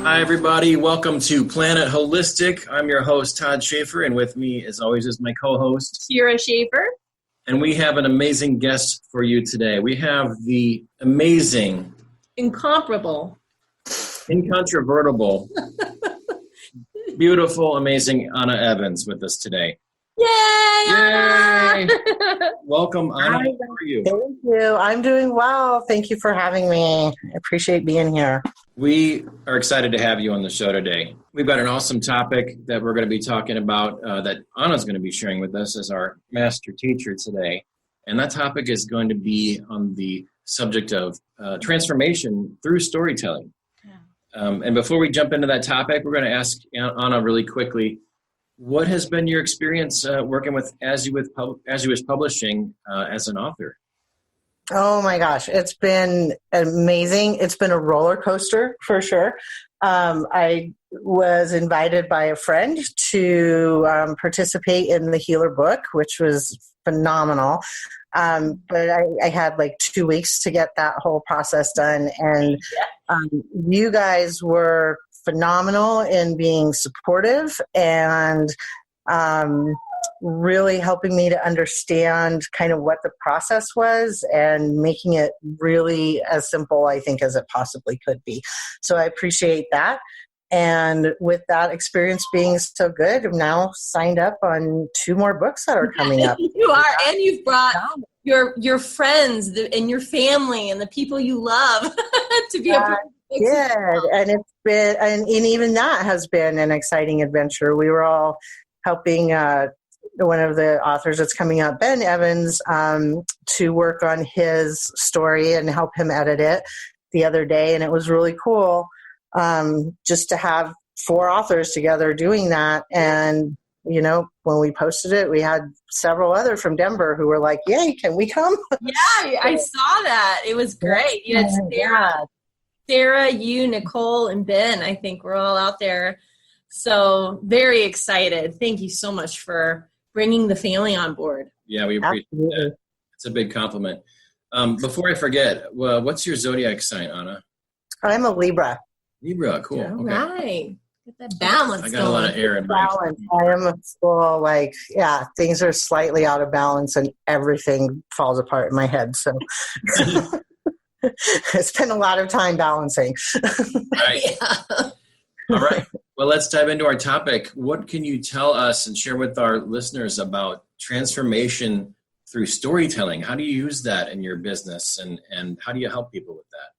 Hi, everybody. Welcome to Planet Holistic. I'm your host, Todd Schaefer, and with me, as always, is my co-host, Kira Schaefer. And we have an amazing guest for you today. We have the amazing, incomparable, incontrovertible, beautiful, amazing Anna Evans with us today. Yay! Welcome, Anna. How are you? Thank you. I'm doing well. Thank you for having me. I appreciate being here. We are excited to have you on the show today. We've got an awesome topic that we're going to be talking about that Anna's going to be sharing with us as our master teacher today. And that topic is going to be on the subject of transformation through storytelling. And before we jump into that topic, we're going to ask Anna really quickly, what has been your experience working with As You Wish Publishing as an author? Oh my gosh, it's been amazing. It's been a roller coaster for sure. I was invited by a friend to participate in the Healer book, which was phenomenal. But I had like 2 weeks to get that whole process done. And you guys were phenomenal in being supportive and really helping me to understand kind of what the process was and making it really as simple, I think, as it possibly could be. So I appreciate that. And with that experience being so good, I'm now signed up on 2 more books that are coming up. You are, and you've brought your friends and your family and the people you love to be a part of it. Yeah, and it's been, and even that has been an exciting adventure. We were all helping one of the authors that's coming up, Ben Evans, to work on his story and help him edit it the other day. And it was really cool just to have 4 authors together doing that. And, you know, when we posted it, we had several other from Denver who were like, yay, can we come? Yeah, I saw that. It was great. You had Sarah, you, Nicole, and Ben. I think we're all out there. So very excited. Thank you so much for bringing the family on board. Yeah, we appreciate that. It's a big compliment. Before I forget, what's your zodiac sign, Anna? I'm a Libra. Libra, cool. All right. Get that balance. I got a lot of air in my I am full, things are slightly out of balance and everything falls apart in my head. So it's been a lot of time balancing. Right. Yeah. All right. Well, let's dive into our topic. What can you tell us and share with our listeners about transformation through storytelling? How do you use that in your business, and how do you help people with that?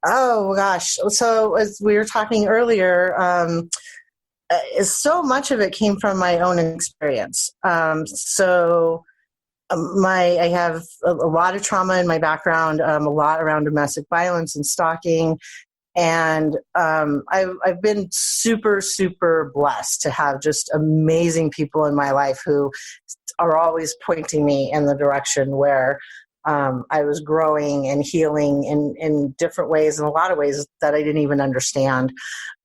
Oh gosh. So as we were talking earlier, so much of it came from my own experience. I have a lot of trauma in my background, a lot around domestic violence and stalking. And I've been super, super blessed to have just amazing people in my life who are always pointing me in the direction where I was growing and healing in different ways, in a lot of ways that I didn't even understand.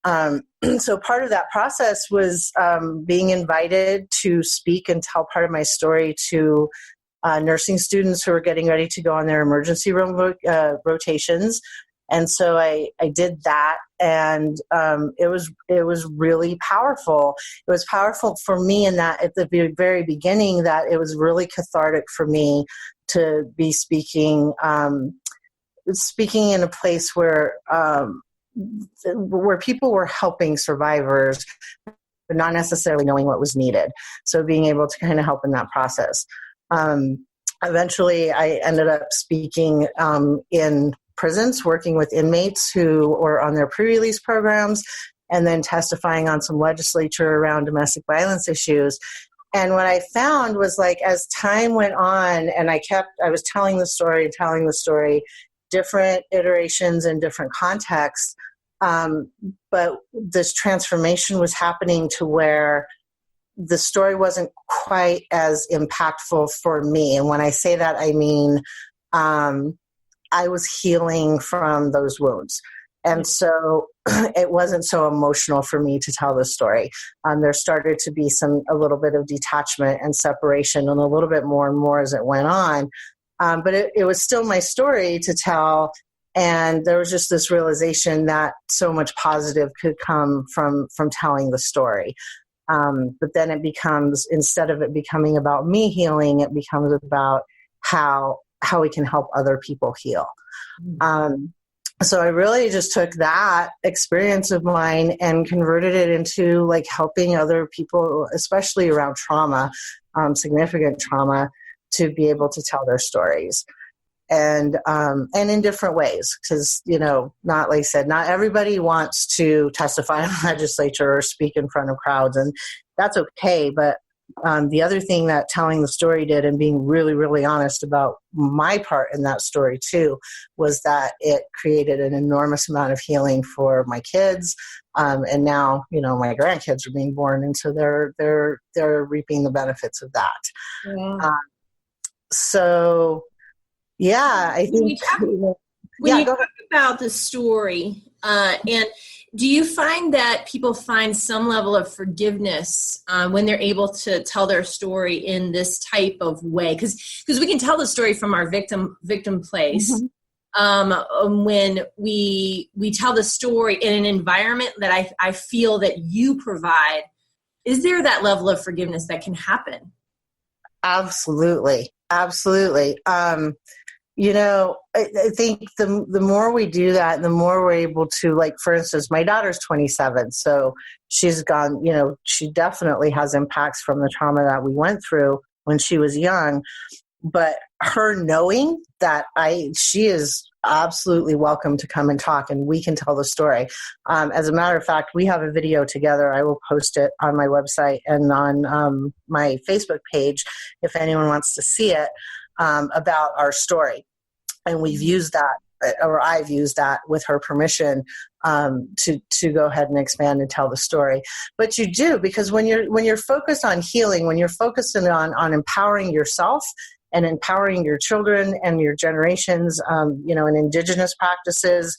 So part of that process was being invited to speak and tell part of my story to nursing students who are getting ready to go on their emergency room rotations. And so I did that, and it was really powerful. It was powerful for me in that at the very beginning that it was really cathartic for me to be speaking in a place where people were helping survivors, but not necessarily knowing what was needed. So being able to kind of help in that process. Eventually, I ended up speaking in prisons, working with inmates who were on their pre-release programs, and then testifying on some legislature around domestic violence issues. And what I found was, like, as time went on and I was telling the story, different iterations in different contexts, but this transformation was happening to where the story wasn't quite as impactful for me. And when I say that, I mean, I was healing from those wounds. And so it wasn't so emotional for me to tell the story. There started to be a little bit of detachment and separation, and a little bit more and more as it went on. But it was still my story to tell, And there was just this realization that so much positive could come from telling the story. But then it becomes, instead of it becoming about me healing, it becomes about how we can help other people heal. So I really just took that experience of mine and converted it into like helping other people, especially around trauma, significant trauma, to be able to tell their stories. And in different ways, because, not like I said, not everybody wants to testify in the legislature or speak in front of crowds, and that's okay. But the other thing that telling the story did, and being really, really honest about my part in that story too, was that it created an enormous amount of healing for my kids. And now, my grandkids are being born, and so they're reaping the benefits of that. Yeah. Yeah, I think when you talk about the story, and do you find that people find some level of forgiveness when they're able to tell their story in this type of way? Because we can tell the story from our victim place. Mm-hmm. When we tell the story in an environment that I feel that you provide, is there that level of forgiveness that can happen? Absolutely. I think the more we do that, the more we're able to, like, for instance, my daughter's 27, so she's gone, she definitely has impacts from the trauma that we went through when she was young, but her knowing that she is absolutely welcome to come and talk, and we can tell the story. As a matter of fact, we have a video together. I will post it on my website and on my Facebook page if anyone wants to see it, about our story. And we've used that, or I've used that with her permission, to go ahead and expand and tell the story. But you do, because when you're focused on healing, when you're focusing on empowering yourself and empowering your children and your generations, in indigenous practices,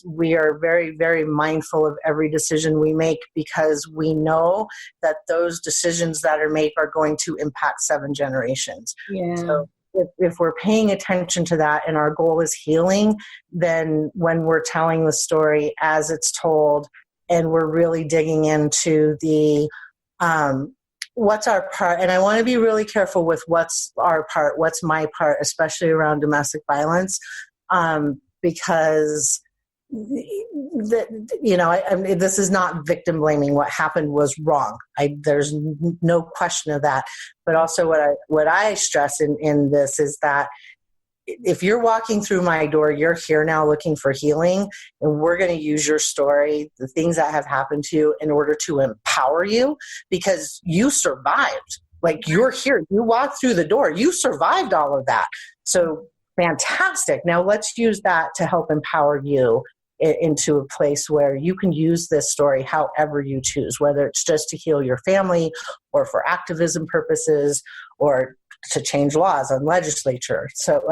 we are very, very mindful of every decision we make, because we know that those decisions that are made are going to impact 7 generations. Yeah. So if we're paying attention to that and our goal is healing, then when we're telling the story as it's told, and we're really digging into the what's our part, and I want to be really careful with what's our part, what's my part, especially around domestic violence, because this is not victim blaming. What happened was wrong. There's no question of that. But also what I stress in this is that if you're walking through my door, you're here now looking for healing, and we're going to use your story, the things that have happened to you, in order to empower you, because you survived. Like, you're here, you walked through the door, you survived all of that. So fantastic. Now let's use that to help empower you into a place where you can use this story however you choose, whether it's just to heal your family, or for activism purposes, or to change laws on legislature. So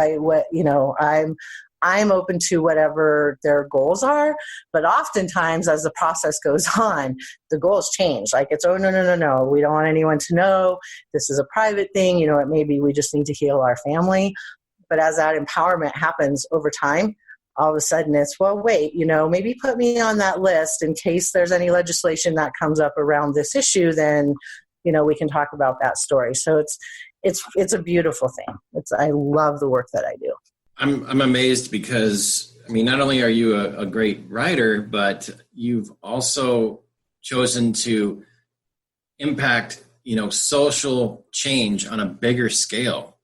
I'm open to whatever their goals are, but oftentimes as the process goes on, the goals change. Like, it's, oh, no, we don't want anyone to know. This is a private thing. It maybe we just need to heal our family. But as that empowerment happens over time, all of a sudden it's, well, wait, maybe put me on that list in case there's any legislation that comes up around this issue, then, we can talk about that story. So it's a beautiful thing. I love the work that I do. I'm amazed because, not only are you a great writer, but you've also chosen to impact, social change on a bigger scale.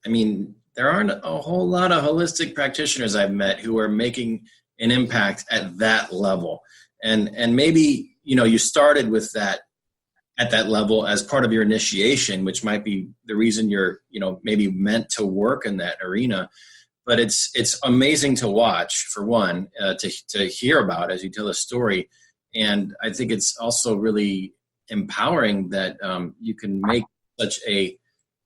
There aren't a whole lot of holistic practitioners I've met who are making an impact at that level. And maybe, you started with that at that level as part of your initiation, which might be the reason you're, maybe meant to work in that arena. But it's amazing to watch, for one, to hear about as you tell a story. And I think it's also really empowering that you can make such a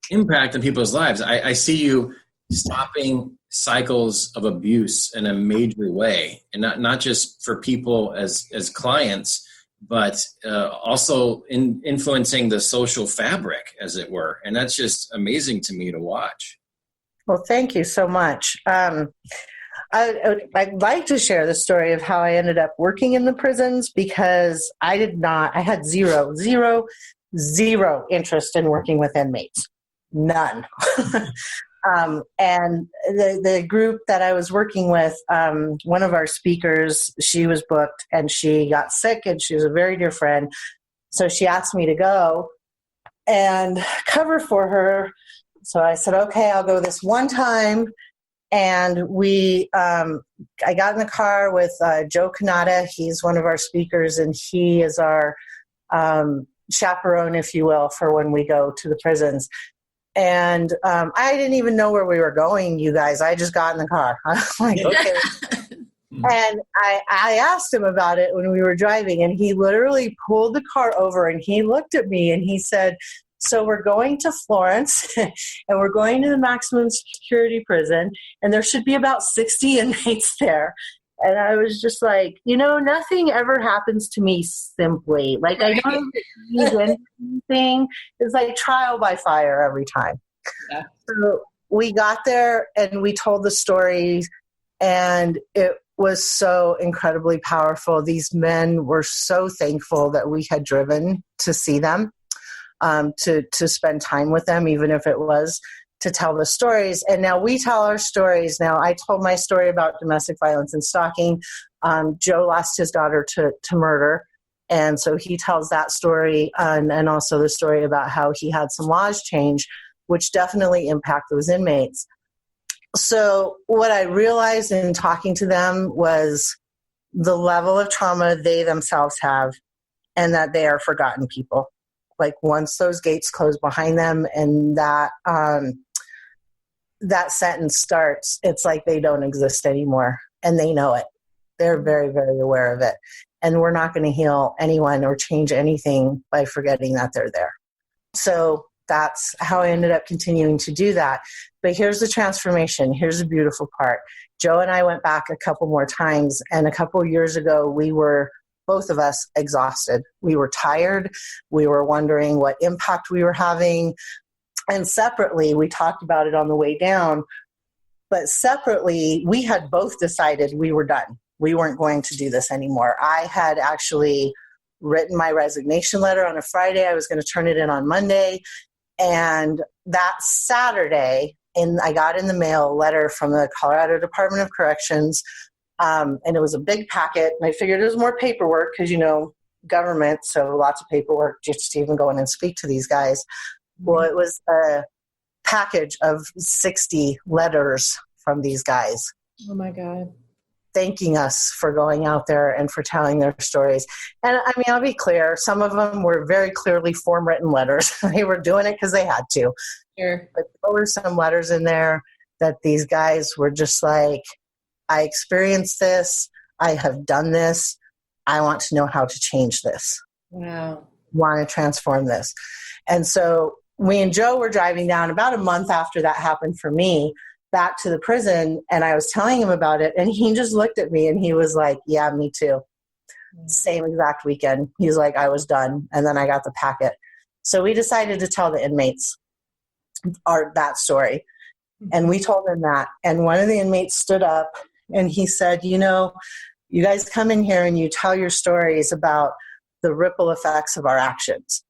impact on people's lives. I see you stopping cycles of abuse in a major way, and not just for people as clients, but also influencing the social fabric, as it were. And that's just amazing to me to watch. Well, thank you so much. I'd like to share the story of how I ended up working in the prisons, because I had zero interest in working with inmates. None. And the group that I was working with, one of our speakers, she was booked and she got sick, and she was a very dear friend. So she asked me to go and cover for her. So I said, okay, I'll go this one time. And I got in the car with Joe Kanata. He's one of our speakers, and he is our chaperone, if you will, for when we go to the prisons. And I didn't even know where we were going, you guys. I just got in the car. I'm like, okay. And I asked him about it when we were driving, and he literally pulled the car over and he looked at me and he said, so we're going to Florence and we're going to the maximum security prison, and there should be about 60 inmates there. And I was just like, nothing ever happens to me simply. Like, I don't use anything. It's like trial by fire every time. Yeah. So we got there and we told the story, and it was so incredibly powerful. These men were so thankful that we had driven to see them, to spend time with them, even if it was to tell the stories. And now we tell our stories. Now, I told my story about domestic violence and stalking. Joe lost his daughter to murder. And so he tells that story, and also the story about how he had some laws change, which definitely impact those inmates. So what I realized in talking to them was the level of trauma they themselves have, and that they are forgotten people. Like, once those gates close behind them and that sentence starts, it's like they don't exist anymore, and they know it. They're very, very aware of it. And we're not going to heal anyone or change anything by forgetting that they're there. So that's how I ended up continuing to do that. But here's the transformation. Here's the beautiful part. Joe and I went back a couple more times, and a couple of years ago, we were, both of us, exhausted. We were tired. We were wondering what impact we were having. And separately, we talked about it on the way down, but separately, we had both decided we were done. We weren't going to do this anymore. I had actually written my resignation letter on a Friday. I was going to turn it in on Monday. And that Saturday, I got in the mail a letter from the Colorado Department of Corrections, and it was a big packet. And I figured it was more paperwork because, government, so lots of paperwork just to even go in and speak to these guys. Well, it was a package of 60 letters from these guys. Oh, my God. Thanking us for going out there and for telling their stories. And I mean, I'll be clear, some of them were very clearly form-written letters. They were doing it because they had to. Sure. But there were some letters in there that these guys were just like, I experienced this. I have done this. I want to know how to change this. Wow. Want to transform this. And so we and Joe were driving down about a month after that happened for me back to the prison, and I was telling him about it, and he just looked at me and he was like, yeah, me too. Same exact weekend. He's like, I was done. And then I got the packet. So we decided to tell the inmates that story. And we told them that. And one of the inmates stood up and he said, you guys come in here and you tell your stories about the ripple effects of our actions.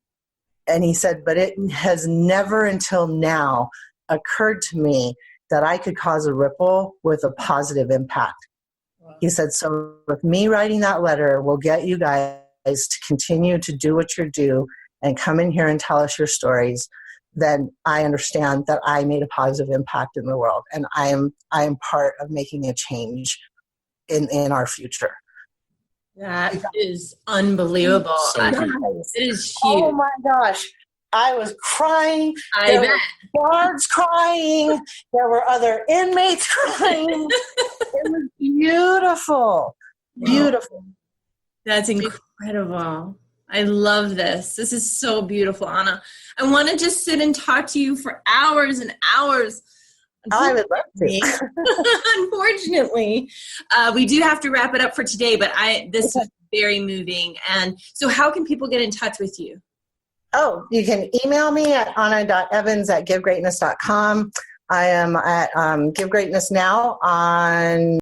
And he said, but it has never until now occurred to me that I could cause a ripple with a positive impact. Wow. He said, so with me writing that letter will get you guys to continue to do what you do and come in here and tell us your stories, then I understand that I made a positive impact in the world. And I am part of making a change in our future. That is unbelievable. So it is huge. Oh my gosh. I was crying. I bet. Were guards crying. There were other inmates crying. It was beautiful. Beautiful. That's incredible. I love this. This is so beautiful, Anna. I want to just sit and talk to you for hours and hours. I would love to. Unfortunately, we do have to wrap it up for today, but this is very moving. And so how can people get in touch with you? Oh, you can email me at anna.evans@givegreatness.com. I am at Give Greatness Now on